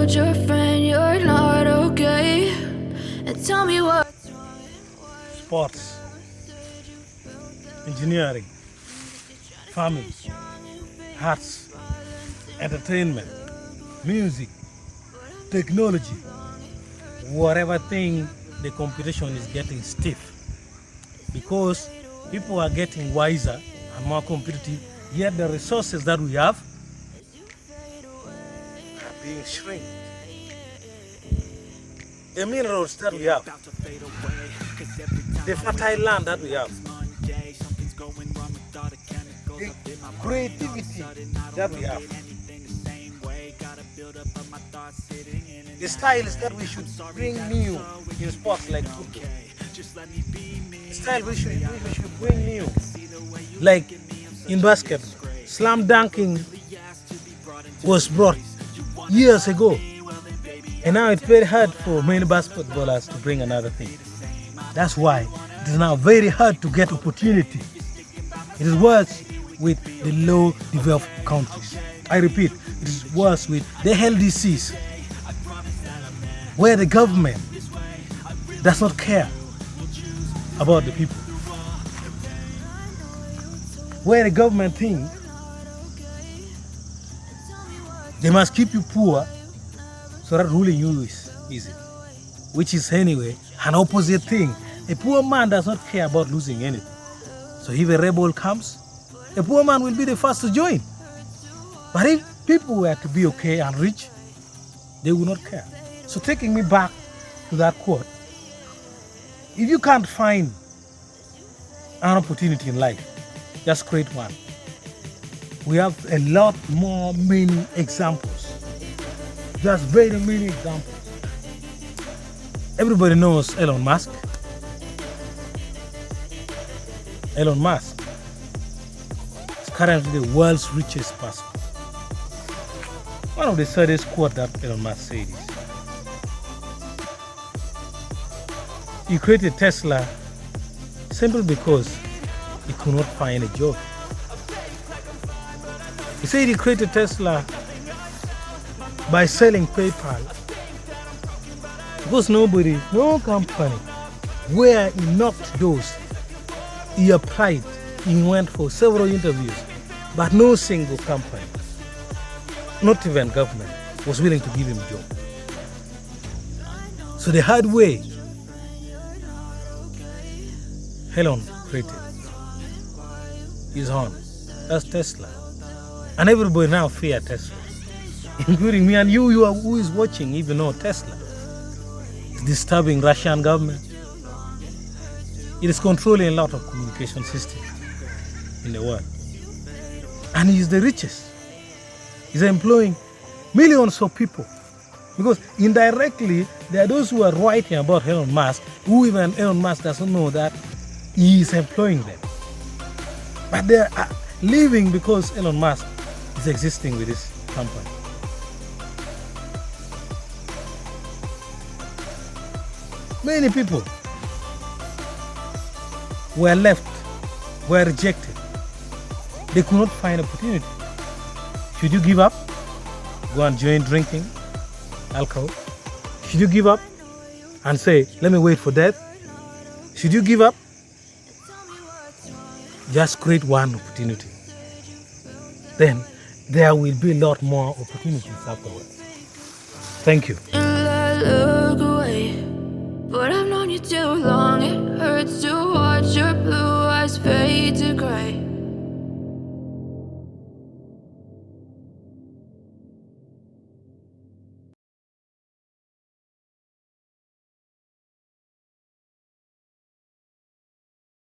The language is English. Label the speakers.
Speaker 1: told your friend you're not okay, and tell me what's wrong.
Speaker 2: Sports, engineering, farming, arts, entertainment, music, technology, whatever thing, the competition is getting stiff because people are getting wiser and more competitive, yet the resources that we have are being shrinked. The minerals that we have, the fertile land that we have, the creativity that we have, the styles that we should bring new in sports like football, the style we should bring new like in basketball. Slam dunking was brought years ago, and now it's very hard for many basketballers to bring another thing. That's why it is now very hard to get opportunity. It is worse with the low developed countries. I repeat, it is worse with the LDCs, where the government does not care about the people. Where the government thinks they must keep you poor so that ruling you is easy, which is anyway an opposite thing. A poor man does not care about losing anything. So if a rebel comes, a poor man will be the first to join. But if people were to be okay and rich, they will not care. So taking me back to that quote, if you can't find an opportunity in life, just create one. We have a lot more many examples. Just very many examples. Everybody knows Elon Musk. Elon Musk is currently the world's richest person. One of the saddest quotes that Elon Musk said is, he created Tesla simply because he could not find a job. He said he created Tesla by selling PayPal because no company where he knocked doors, he applied, he went for several interviews, but no single company, not even government, was willing to give him a job. So the hard way Elon created is on. That's Tesla. And everybody now fear Tesla, including me and you who is watching, even know Tesla is disturbing Russian government. It is controlling a lot of communication systems in the world. And he is the richest. He's employing millions of people. Because indirectly, there are those who are writing about Elon Musk, who even Elon Musk doesn't know that he is employing them. But they are living because Elon Musk is existing with this company. Many people were left, were rejected. They could not find opportunity. Should you give up? Go and join drinking alcohol? Should you give up and say, let me wait for death? Should you give up? Just create one opportunity. Then there will be a lot more opportunities afterwards. Thank you.
Speaker 1: And I look away, but I've known you too long. It hurts to watch your blue eyes fade to gray.